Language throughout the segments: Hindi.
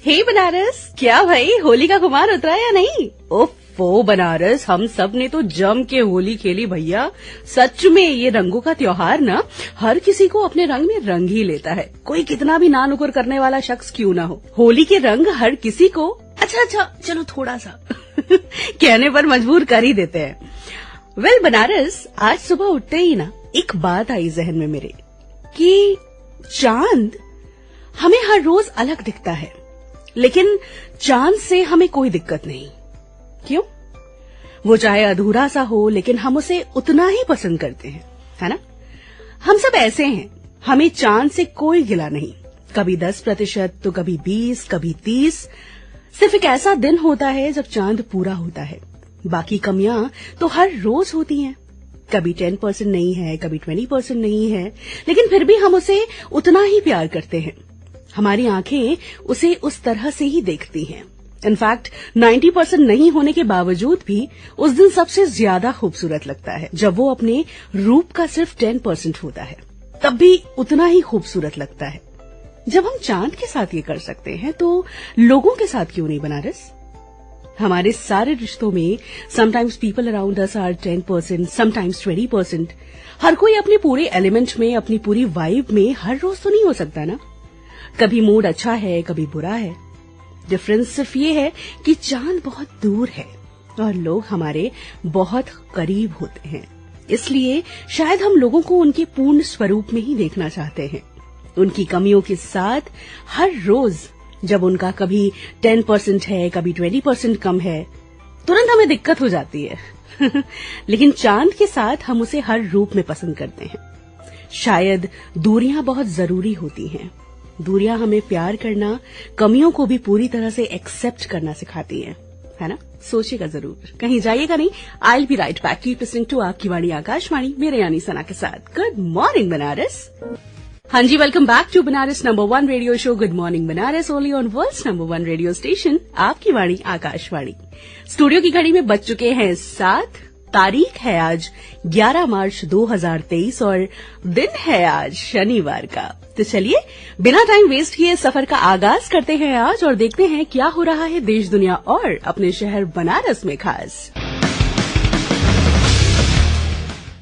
हे बनारस, क्या भाई होली का खुमार उतरा या नहीं? ओफो बनारस, हम सब ने तो जम के होली खेली भैया। सच में ये रंगों का त्योहार ना हर किसी को अपने रंग में रंग ही लेता है, कोई कितना भी नानुकुर करने वाला शख्स क्यों ना हो। होली के रंग हर किसी को अच्छा चलो थोड़ा सा कहने पर मजबूर कर ही देते हैं। वेल बनारस, आज सुबह उठते ही ना एक बात आई जहन में मेरे कि चांद हमें हर रोज अलग दिखता है, लेकिन चांद से हमें कोई दिक्कत नहीं। क्यों? वो चाहे अधूरा सा हो, लेकिन हम उसे उतना ही पसंद करते हैं, है ना? हम सब ऐसे हैं, हमें चांद से कोई गिला नहीं। कभी 10%, तो कभी 20, कभी 30। सिर्फ एक ऐसा दिन होता है जब चांद पूरा होता है। बाकी कमियां तो हर रोज होती हैं। कभी 10% नहीं है, कभी 20% नहीं है, लेकिन फिर भी हम उसे उतना ही प्यार करते हैं। हमारी आंखें उसे उस तरह से ही देखती हैं। इनफैक्ट 90% नहीं होने के बावजूद भी उस दिन सबसे ज्यादा खूबसूरत लगता है। जब वो अपने रूप का सिर्फ 10% होता है, तब भी उतना ही खूबसूरत लगता है। जब हम चांद के साथ ये कर सकते हैं, तो लोगों के साथ क्यों नहीं बनारस? हमारे सारे रिश्तों में sometimes people around us are 10%, sometimes 20%। हर कोई अपने पूरे एलिमेंट में, अपनी पूरी वाइब में हर रोज तो नहीं हो सकता ना। कभी मूड अच्छा है, कभी बुरा है। डिफरेंस सिर्फ ये है कि चांद बहुत दूर है और लोग हमारे बहुत करीब होते हैं। इसलिए शायद हम लोगों को उनके पूर्ण स्वरूप में ही देखना चाहते हैं, उनकी कमियों के साथ। हर रोज जब उनका कभी 10% है, कभी 20% कम है, तुरंत हमें दिक्कत हो जाती है लेकिन चांद के साथ हम उसे हर रूप में पसंद करते हैं। शायद दूरियां बहुत जरूरी होती हैं। दूरियां हमें प्यार करना, कमियों को भी पूरी तरह से एक्सेप्ट करना सिखाती हैं, है ना? सोचिएगा जरूर, कहीं जाइएगा नहीं। I will be right back, keep listening to आपकी वाणी आकाशवाणी, मेरे यानी सना के साथ। Good morning Banaras. हाँ जी, welcome back to Banaras number 1 radio show good morning Banaras, only on world's number 1 radio station आपकी वाणी आकाशवाणी। स्टूडियो की घड़ी में बज चुके हैं 7। तारीख है आज 11 मार्च 2023 और दिन है आज शनिवार का। तो चलिए बिना टाइम वेस्ट किए सफर का आगाज करते हैं आज और देखते हैं क्या हो रहा है देश दुनिया और अपने शहर बनारस में खास।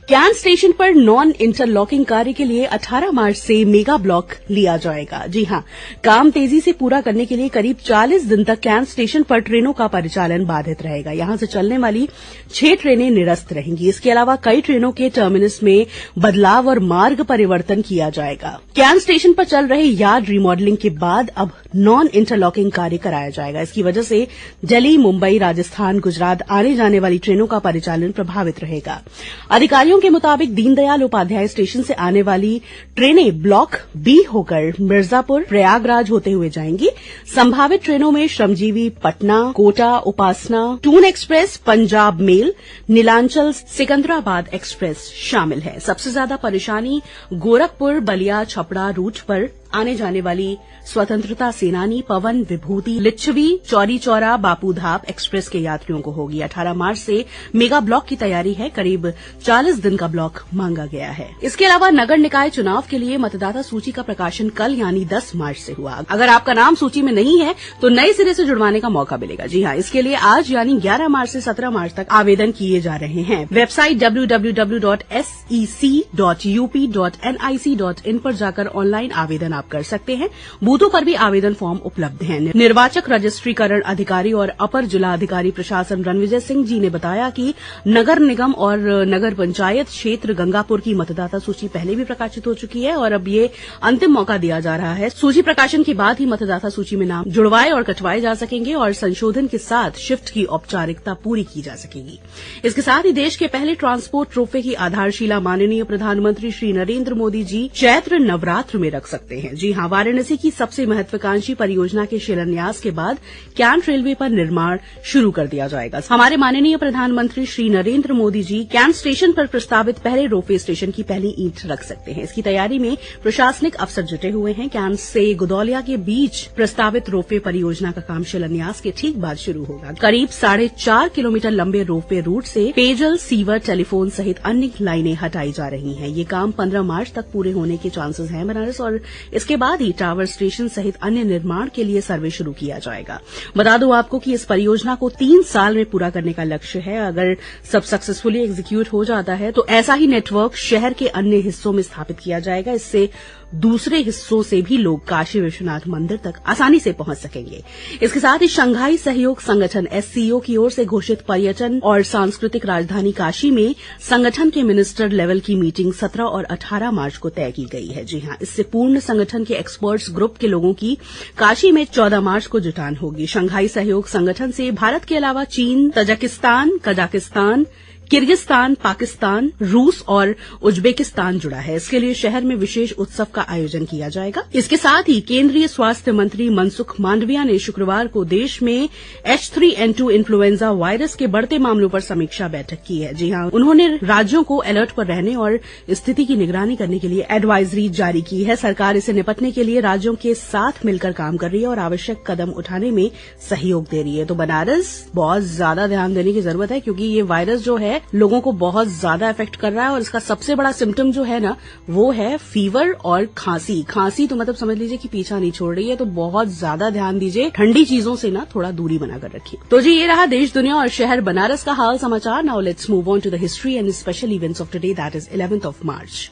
कैंट स्टेशन पर नॉन इंटरलॉकिंग कार्य के लिए 18 मार्च से मेगा ब्लॉक लिया जाएगा। जी हां, काम तेजी से पूरा करने के लिए करीब 40 दिन तक कैंट स्टेशन पर ट्रेनों का परिचालन बाधित रहेगा। यहां से चलने वाली 6 ट्रेनें निरस्त रहेंगी। इसके अलावा कई ट्रेनों के टर्मिनस में बदलाव और मार्ग परिवर्तन किया जाएगा। कैंट स्टेशन पर चल रहे यार्ड रिमॉडलिंग के बाद अब नॉन इंटरलॉकिंग कार्य कराया जाएगा। इसकी वजह से दिल्ली, मुंबई, राजस्थान, गुजरात आने जाने वाली ट्रेनों का परिचालन प्रभावित रहेगा। अधिकारियों के मुताबिक दीनदयाल उपाध्याय स्टेशन से आने वाली ट्रेनें ब्लॉक बी होकर मिर्जापुर, प्रयागराज होते हुए जाएंगी। संभावित ट्रेनों में Shramjeevi, Patna, Kota, Upasana, Doon express, Punjab mail, Neelanchal, Secunderabad express शामिल है। सबसे ज्यादा परेशानी गोरखपुर, बलिया, छपरा रूट पर आने जाने वाली स्वतंत्रता सेनानी, पवन विभूति, लिच्छवी, चौरी चौरा, बापूधाम एक्सप्रेस के यात्रियों को होगी। 18 मार्च से मेगा ब्लॉक की तैयारी है। करीब 40 दिन का ब्लॉक मांगा गया है। इसके अलावा नगर निकाय चुनाव के लिए मतदाता सूची का प्रकाशन कल यानी 10 मार्च से हुआ। अगर आपका नाम सूची में नहीं है तो नए सिरे से जुड़वाने का मौका मिलेगा। जी हां, इसके लिए आज यानी 11 मार्च से 17 मार्च तक आवेदन किए जा रहे हैं। वेबसाइट www.sec.up.nic.in पर जाकर ऑनलाइन आवेदन आप कर सकते हैं। बूथों पर भी आवेदन फॉर्म उपलब्ध हैं। निर्वाचक रजिस्ट्रीकरण अधिकारी और अपर जिला अधिकारी प्रशासन रणविजय सिंह जी ने बताया कि नगर निगम और नगर पंचायत क्षेत्र गंगापुर की मतदाता सूची पहले भी प्रकाशित हो चुकी है और अब ये अंतिम मौका दिया जा रहा है। सूची प्रकाशन के बाद ही मतदाता सूची में नाम जुड़वाए और कटवाए जा सकेंगे और संशोधन के साथ शिफ्ट की औपचारिकता पूरी की जा सकेगी। इसके साथ ही देश के पहले ट्रांसपोर्ट रोपवे की आधारशिला माननीय प्रधानमंत्री श्री नरेंद्र मोदी जी चैत्र नवरात्र में रख सकते हैं। जी हां, वाराणसी की सबसे महत्वाकांक्षी परियोजना के शिलान्यास के बाद कैंट रेलवे पर निर्माण शुरू कर दिया जाएगा। हमारे माननीय प्रधानमंत्री श्री नरेंद्र मोदी जी कैंट स्टेशन पर प्रस्तावित पहले रोपवे स्टेशन की पहली ईंट रख सकते हैं। इसकी तैयारी में प्रशासनिक अफसर जुटे हुए हैं। कैंट से गुदौलिया के बीच प्रस्तावित रोपवे परियोजना का काम शिलान्यास के ठीक बाद शुरू होगा। करीब 4.5 किलोमीटर लंबे रोपवे रूट से पेयजल, सीवर, टेलीफोन सहित अन्य लाइनें हटाई जा रही हैं। ये काम 15 मार्च तक पूरे होने के चांसेस हैं बनारस और इसके बाद ही टावर स्टेशन सहित अन्य निर्माण के लिए सर्वे शुरू किया जाएगा। बता दूं आपको कि इस परियोजना को 3 साल में पूरा करने का लक्ष्य है। अगर सब सक्सेसफुली एग्जीक्यूट हो जाता है तो ऐसा ही नेटवर्क शहर के अन्य हिस्सों में स्थापित किया जाएगा। इससे दूसरे हिस्सों से भी लोग काशी विश्वनाथ मंदिर तक आसानी से पहुंच सकेंगे। इसके साथ ही शंघाई सहयोग संगठन SCO की ओर से घोषित पर्यटन और सांस्कृतिक राजधानी काशी में संगठन के मिनिस्टर लेवल की मीटिंग 17 और 18 मार्च को तय की गई है। जी हां, इससे पूर्ण संगठन के एक्सपर्ट्स ग्रुप के लोगों की काशी में 14 मार्च को जुटान होगी। शंघाई सहयोग संगठन से भारत के अलावा चीन, तजाकिस्तान, कजाकिस्तान, किर्गिस्तान, पाकिस्तान, रूस और उज्बेकिस्तान जुड़ा है। इसके लिए शहर में विशेष उत्सव का आयोजन किया जाएगा। इसके साथ ही केंद्रीय स्वास्थ्य मंत्री मनसुख मांडविया ने शुक्रवार को देश में H3N2 इन्फ्लुएंजा वायरस के बढ़ते मामलों पर समीक्षा बैठक की है। जी हां, उन्होंने राज्यों को अलर्ट पर रहने और स्थिति की निगरानी करने के लिए एडवाइजरी जारी की है। सरकार इसे निपटने के लिए राज्यों के साथ मिलकर काम कर रही है और आवश्यक कदम उठाने में सहयोग दे रही है। तो बनारस बहुत ज्यादा ध्यान देने की जरूरत है, क्योंकि ये वायरस जो है लोगों को बहुत ज्यादा इफेक्ट कर रहा है और इसका सबसे बड़ा सिम्टम जो है ना, वो है फीवर और खांसी। खांसी तो मतलब समझ लीजिए कि पीछा नहीं छोड़ रही है। तो बहुत ज्यादा ध्यान दीजिए, ठंडी चीजों से ना थोड़ा दूरी बनाकर रखिए। तो जी, ये रहा देश, दुनिया और शहर बनारस का हाल समाचार। Now let's move on to the history and special events of today, that is 11th of March।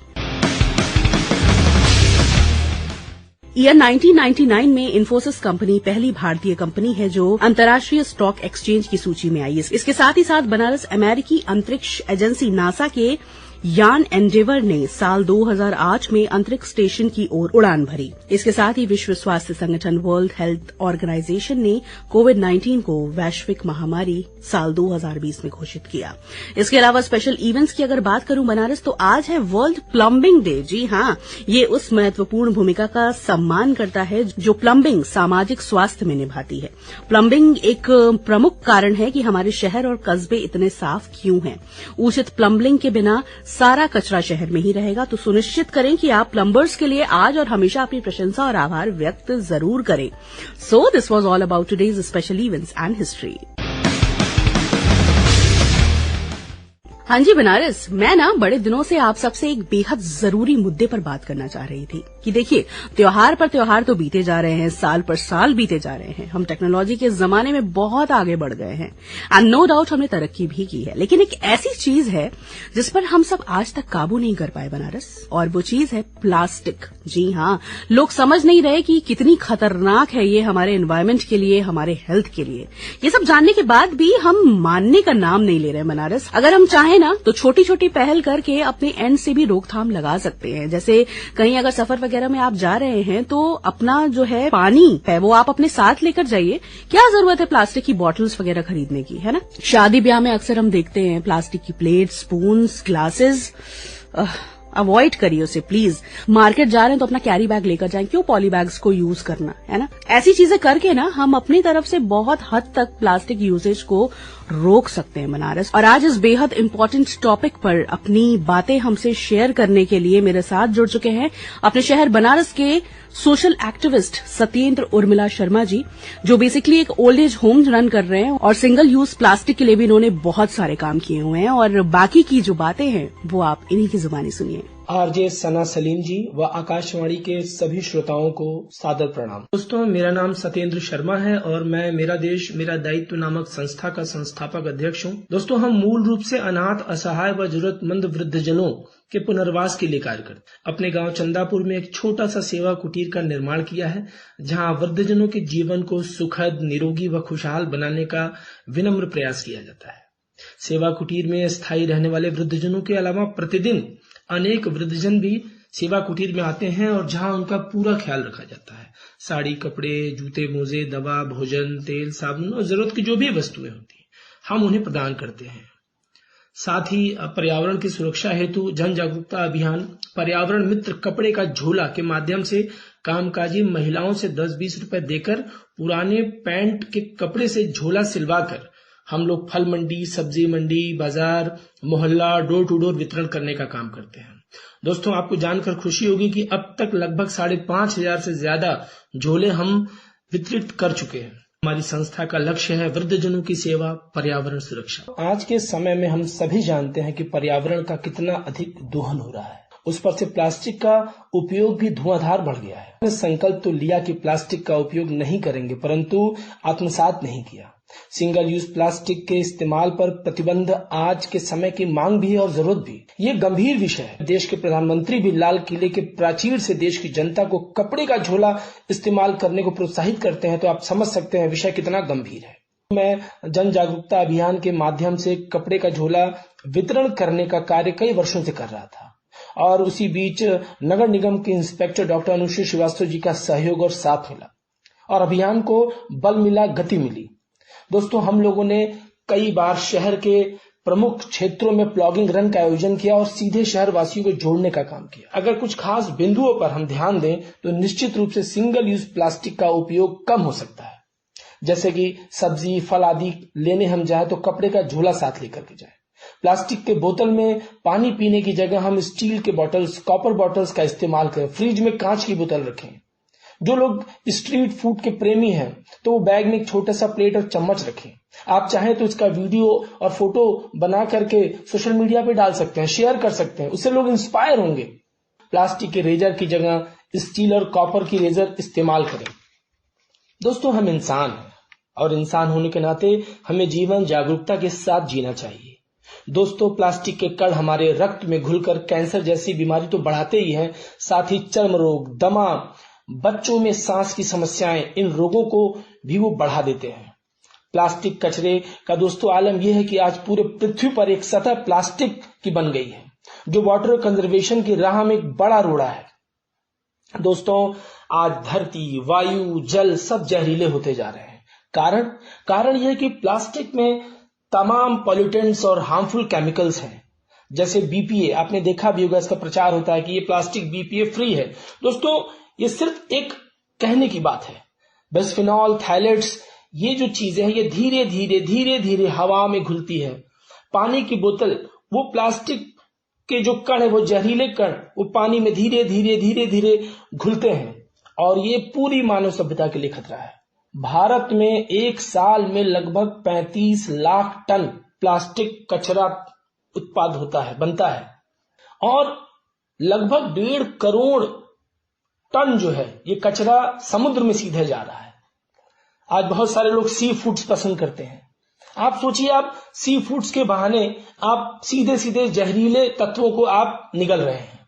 Year 1999 में इन्फोसिस कंपनी पहली भारतीय कंपनी है जो अंतर्राष्ट्रीय स्टॉक एक्सचेंज की सूची में आई है। इसके साथ ही साथ बनारस अमेरिकी अंतरिक्ष एजेंसी नासा के यान एंडेवर ने साल 2008 में अंतरिक्ष स्टेशन की ओर उड़ान भरी। इसके साथ ही विश्व स्वास्थ्य संगठन वर्ल्ड हेल्थ ऑर्गेनाइजेशन ने कोविड-19 को वैश्विक महामारी साल 2020 में घोषित किया। इसके अलावा स्पेशल इवेंट्स की अगर बात करूं बनारस, तो आज है वर्ल्ड प्लम्बिंग डे। जी हां, ये उस महत्वपूर्ण भूमिका का सम्मान करता है जो प्लम्बिंग सामाजिक स्वास्थ्य में निभाती है। प्लम्बिंग एक प्रमुख कारण है कि हमारे शहर और कस्बे इतने साफ क्यों हैं। उचित प्लम्बिंग के बिना सारा कचरा शहर में ही रहेगा। तो सुनिश्चित करें कि आप प्लम्बर्स के लिए आज और हमेशा अपनी प्रशंसा और आभार व्यक्त जरूर करें। So this was all about today's special events and history. हाँ जी बनारस, मैं ना बड़े दिनों से आप सबसे एक बेहद जरूरी मुद्दे पर बात करना चाह रही थी कि देखिए, त्योहार पर त्योहार तो बीते जा रहे हैं, साल पर साल बीते जा रहे हैं। हम टेक्नोलॉजी के जमाने में बहुत आगे बढ़ गए हैं एंड नो डाउट हमने तरक्की भी की है, लेकिन एक ऐसी चीज है जिस पर हम सब आज तक काबू नहीं कर पाए बनारस, और वो चीज है प्लास्टिक। जी हाँ, लोग समझ नहीं रहे कि कितनी खतरनाक है ये हमारे एनवायरमेंट के लिए, हमारे हेल्थ के लिए। ये सब जानने के बाद भी हम मानने का नाम नहीं ले रहे बनारस। अगर हम चाहें ना तो छोटी छोटी पहल करके अपने एंड से भी रोकथाम लगा सकते हैं। जैसे कहीं अगर सफर वगैरह में आप जा रहे हैं तो अपना जो है पानी है वो आप अपने साथ लेकर जाइए। क्या जरूरत है प्लास्टिक की बॉटल्स वगैरह खरीदने की, है ना। शादी ब्याह में अक्सर हम देखते हैं प्लास्टिक की प्लेट, स्पून्स, ग्लासेस, अवॉइड करिए उसे प्लीज। मार्केट जा रहे हैं तो अपना कैरी बैग लेकर जाएं, क्यों पॉली बैग्स को यूज करना, है ना। ऐसी चीजें करके ना हम अपनी तरफ से बहुत हद तक प्लास्टिक यूसेज को रोक सकते हैं बनारस। और आज इस बेहद इंपॉर्टेंट टॉपिक पर अपनी बातें हमसे शेयर करने के लिए मेरे साथ जुड़ चुके हैं अपने शहर बनारस के सोशल एक्टिविस्ट सत्येंद्र उर्मिला शर्मा जी, जो बेसिकली एक ओल्ड एज होम रन कर रहे हैं और सिंगल यूज प्लास्टिक के लिए भी इन्होंने बहुत सारे काम किए हुए हैं। और बाकी की जो बातें हैं वो आप इन्हीं की जुबानी सुनिए। आरजे सना सलीम जी व आकाशवाणी के सभी श्रोताओं को सादर प्रणाम। दोस्तों, मेरा नाम सत्येंद्र शर्मा है और मैं मेरा देश मेरा दायित्व नामक संस्था का संस्थापक अध्यक्ष हूँ। दोस्तों, हम मूल रूप से अनाथ, असहाय व जरूरतमंद वृद्धजनों के पुनर्वास के लिए कार्य करते। अपने गांव चंदापुर में एक छोटा सा सेवा कुटीर का निर्माण किया है, जहां वृद्धजनों के जीवन को सुखद, निरोगी व खुशहाल बनाने का विनम्र प्रयास किया जाता है। सेवा कुटीर में स्थायी रहने वाले वृद्धजनों के अलावा प्रतिदिन अनेक वृद्धजन भी सेवा कुटीर में आते हैं और जहां उनका पूरा ख्याल रखा जाता है। साड़ी, कपड़े, जूते, मोजे, दवा, भोजन, तेल, साबुन और जरूरत की जो भी वस्तुएं होती हैं हम उन्हें प्रदान करते हैं। साथ ही पर्यावरण की सुरक्षा हेतु जन जागरूकता अभियान पर्यावरण मित्र कपड़े का झोला के माध्यम से कामकाजी महिलाओं से 10-20 रुपए देकर पुराने पैंट के कपड़े से झोला सिलवाकर हम लोग फल मंडी, सब्जी मंडी, बाजार, मोहल्ला, डोर टू डोर वितरण करने का काम करते हैं। दोस्तों, आपको जानकर खुशी होगी कि अब तक लगभग 5,500 से ज्यादा झोले हम वितरित कर चुके हैं। हमारी संस्था का लक्ष्य है वृद्धजनों की सेवा, पर्यावरण सुरक्षा। आज के समय में हम सभी जानते हैं कि पर्यावरण का कितना अधिक दोहन हो रहा है उस पर से प्लास्टिक का उपयोग भी धुआंधार बढ़ गया है। हमने संकल्प तो लिया कि प्लास्टिक का उपयोग नहीं करेंगे, परंतु आत्मसात नहीं किया। सिंगल यूज प्लास्टिक के इस्तेमाल पर प्रतिबंध आज के समय की मांग भी है और जरूरत भी। ये गंभीर विषय है। देश के प्रधानमंत्री भी लाल किले के प्राचीर से देश की जनता को कपड़े का झोला इस्तेमाल करने को प्रोत्साहित करते हैं, तो आप समझ सकते हैं विषय कितना गंभीर है। मैं जन जागरूकता अभियान के माध्यम से कपड़े का झोला वितरण करने का कार्य कई वर्षों से कर रहा था, और उसी बीच नगर निगम के इंस्पेक्टर डॉक्टर अनुश्री श्रीवास्तव जी का सहयोग और साथ मिला और अभियान को बल मिला, गति मिली। दोस्तों, हम लोगों ने कई बार शहर के प्रमुख क्षेत्रों में प्लॉगिंग रन का आयोजन किया और सीधे शहर वासियों को जोड़ने का काम किया। अगर कुछ खास बिंदुओं पर हम ध्यान दें तो निश्चित रूप से सिंगल यूज प्लास्टिक का उपयोग कम हो सकता है। जैसे कि सब्जी फल आदि लेने हम जाए तो कपड़े का झोला साथ लेकर के जाए। प्लास्टिक के बोतल में पानी पीने की जगह हम स्टील के बॉटल्स, कॉपर बॉटल्स का इस्तेमाल करें। फ्रिज में कांच की बोतल रखें। जो लोग स्ट्रीट फूड के प्रेमी हैं तो वो बैग में एक छोटा सा प्लेट और चम्मच रखें। आप चाहें तो इसका वीडियो और फोटो बना करके सोशल मीडिया पे डाल सकते हैं, शेयर कर सकते हैं, उससे लोग इंस्पायर होंगे। प्लास्टिक के रेजर की जगह स्टील और कॉपर की रेजर इस्तेमाल करें। दोस्तों, हम इंसान हैं और इंसान होने के नाते हमें जीवन जागरूकता के साथ जीना चाहिए। दोस्तों, प्लास्टिक के कण हमारे रक्त में घुलकर कैंसर जैसी बीमारी तो बढ़ाते ही हैं, साथ ही चर्म रोग, दमा, बच्चों में सांस की समस्याएं, इन रोगों को भी वो बढ़ा देते हैं। प्लास्टिक कचरे का दोस्तों आलम यह है कि आज पूरे पृथ्वी पर एक सतह प्लास्टिक की बन गई है, जो वाटर कंजर्वेशन की राह में एक बड़ा रोड़ा है। दोस्तों, आज धरती, वायु, जल सब जहरीले होते जा रहे हैं। कारण यह है कि प्लास्टिक में तमाम पॉल्यूटेंट्स और हार्मफुल केमिकल्स हैं, जैसे बीपीए। आपने देखा भी होगा, इसका प्रचार होता है कि ये प्लास्टिक बीपीए फ्री है। दोस्तों, ये सिर्फ एक कहने की बात है। बिस्फेनॉल, थायलेट्स, ये जो चीजें हैं, ये धीरे धीरे हवा में घुलती है। पानी की बोतल, वो प्लास्टिक के जो कण है, वो जहरीले कण, वो पानी में धीरे धीरे घुलते हैं, और ये पूरी मानव सभ्यता के लिए खतरा है। भारत में एक साल में लगभग 35 लाख टन प्लास्टिक कचरा बनता है, और लगभग 1.5 करोड़ टन जो है ये कचरा समुद्र में सीधे जा रहा है। आज बहुत सारे लोग सी फूड्स पसंद करते हैं। आप सोचिए, आप सी फूड्स के बहाने आप सीधे जहरीले तत्वों को आप निगल रहे हैं।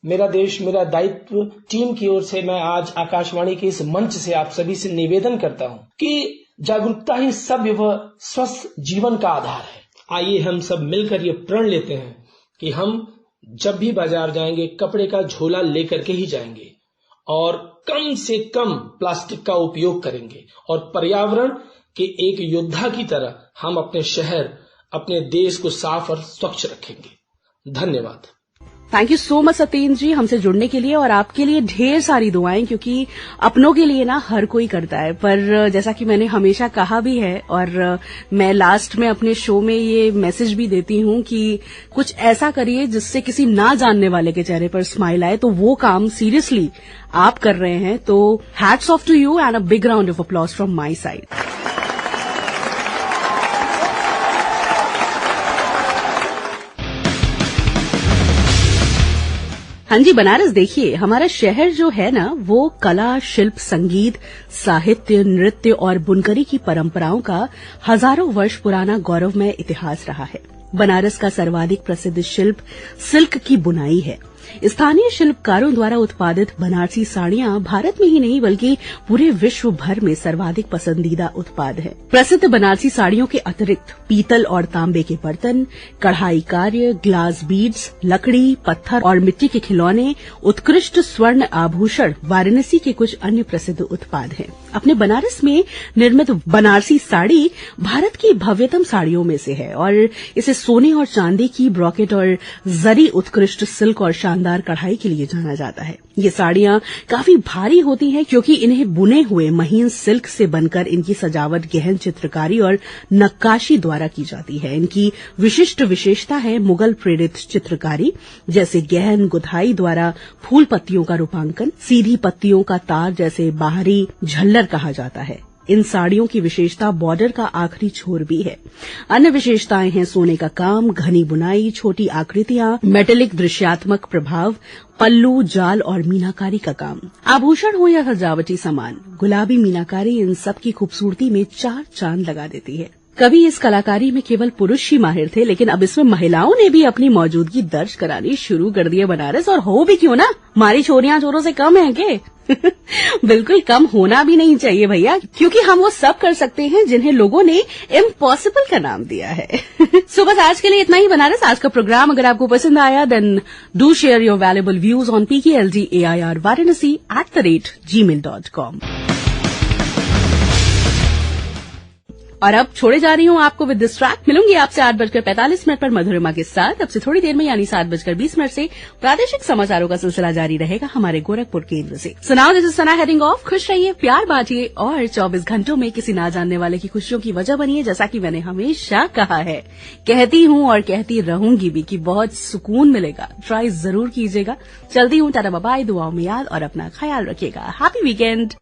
मेरा देश मेरा दायित्व टीम की ओर से मैं आज आकाशवाणी के इस मंच से आप सभी से निवेदन करता हूं कि जागरूकता ही सभ्य व स्वस्थ जीवन का आधार है। आइए हम सब मिलकर ये प्रण लेते हैं कि हम जब भी बाजार जाएंगे कपड़े का झोला लेकर के ही जाएंगे और कम से कम प्लास्टिक का उपयोग करेंगे, और पर्यावरण के एक योद्धा की तरह हम अपने शहर, अपने देश को साफ और स्वच्छ रखेंगे। धन्यवाद। Thank you so much Satyendra ji, हमसे जुड़ने के लिए, और आपके लिए ढेर सारी दुआएं, क्योंकि अपनों के लिए ना हर कोई करता है, पर जैसा कि मैंने हमेशा कहा भी है, और मैं लास्ट में अपने शो में ये मैसेज भी देती हूं कि कुछ ऐसा करिए जिससे किसी ना जानने वाले के चेहरे पर स्माइल आए, तो वो काम सीरियसली आप कर रहे हैं। तो hats off to you and a big round of applause from my side. हाँ जी, बनारस देखिए, हमारा शहर जो है ना, वो कला, शिल्प, संगीत, साहित्य, नृत्य और बुनकरी की परंपराओं का हजारों वर्ष पुराना गौरवमय इतिहास रहा है। बनारस का सर्वाधिक प्रसिद्ध शिल्प सिल्क की बुनाई है। स्थानीय शिल्पकारों द्वारा उत्पादित बनारसी साड़ियां भारत में ही नहीं बल्कि पूरे विश्व भर में सर्वाधिक पसंदीदा उत्पाद है। प्रसिद्ध बनारसी साड़ियों के अतिरिक्त पीतल और तांबे के बर्तन, कढ़ाई कार्य, ग्लास बीड्स, लकड़ी, पत्थर और मिट्टी के खिलौने, उत्कृष्ट स्वर्ण आभूषण वाराणसी के कुछ अन्य प्रसिद्ध उत्पाद हैं। अपने बनारस में निर्मित बनारसी साड़ी भारत की भव्यतम साड़ियों में से है और इसे सोने और चांदी की ब्रॉकेट और जरी उत्कृष्ट सिल्क और शानदार कढ़ाई के लिए जाना जाता है। ये साड़ियां काफी भारी होती हैं क्योंकि इन्हें बुने हुए महीन सिल्क से बनकर इनकी सजावट गहन चित्रकारी और नक्काशी द्वारा की जाती है। इनकी विशिष्ट विशेषता है मुगल प्रेरित चित्रकारी, जैसे गहन गुथाई द्वारा फूल पत्तियों का रूपांकन, सीधी पत्तियों का तार जैसे बाहरी झल्लर कहा जाता है। इन साड़ियों की विशेषता बॉर्डर का आखिरी छोर भी है। अन्य विशेषताएं हैं सोने का काम, घनी बुनाई, छोटी आकृतियां, मेटेलिक दृश्यात्मक प्रभाव, पल्लू, जाल और मीनाकारी का काम। आभूषण हो या सजावटी सामान, गुलाबी मीनाकारी इन सब की खूबसूरती में चार चांद लगा देती है। कभी इस कलाकारी में केवल पुरुष ही माहिर थे, लेकिन अब इसमें महिलाओं ने भी अपनी मौजूदगी दर्ज करानी शुरू कर दी है बनारस। और हो भी क्यों ना, हमारी छोरियां चोरों से कम हैं के? बिल्कुल कम होना भी नहीं चाहिए भैया, क्योंकि हम वो सब कर सकते हैं जिन्हें लोगों ने इम्पॉसिबल का नाम दिया है। सो बस आज के लिए इतना ही बनारस। आज का प्रोग्राम अगर आपको पसंद आया then do share your valuable views on pklgair@gmail.com। और अब छोड़े जा रही हूँ आपको विद दिस ट्रैक। मिलूंगी आपसे 8:45 पर मधुरिमा के साथ। अब से थोड़ी देर में यानी 7:20 से प्रादेशिक समाचारों का सिलसिला जारी रहेगा हमारे गोरखपुर केंद्र से। सुनाओ, this is Sana heading of. खुश रहिए, प्यार बांटिए और 24 घंटों में किसी ना जानने वाले की खुशियों की वजह बनिए। जैसा कि मैंने हमेशा कहा है, कहती हूँ और कहती रहूंगी भी कि बहुत सुकून मिलेगा। ट्राई जरूर कीजिएगा। चलती हूँ, टाटा बाय, दुआओं में याद और अपना ख्याल रखिएगा। Happy weekend.